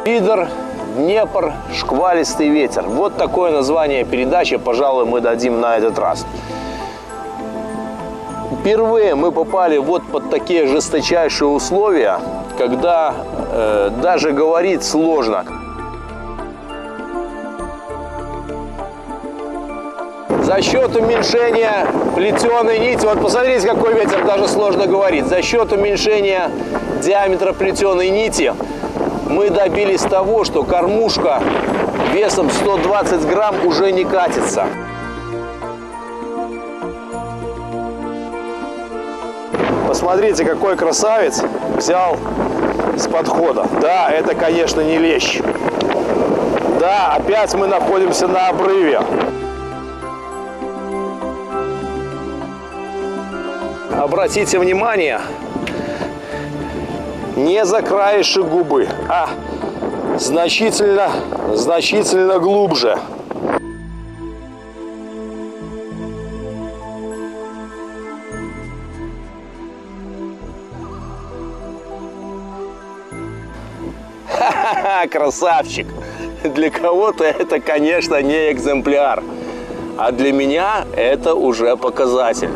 Пидор, Днепр, шквалистый ветер. Вот такое название передачи, пожалуй, мы дадим на этот раз. Впервые мы попали вот под такие жесточайшие условия, когда даже говорить сложно. За счет уменьшения плетеной нити, вот посмотрите, какой ветер, даже сложно говорить. За счет уменьшения диаметра плетеной нити мы добились того, что кормушка весом 120 грамм уже не катится. Посмотрите, какой красавец взял с подхода. Да, это, конечно, не лещ. Да, опять мы находимся на обрыве. Обратите внимание, не за краешек губы, а значительно глубже. Ха-ха-ха, красавчик! Для кого-то это, конечно, не экземпляр, а для меня это уже показатель.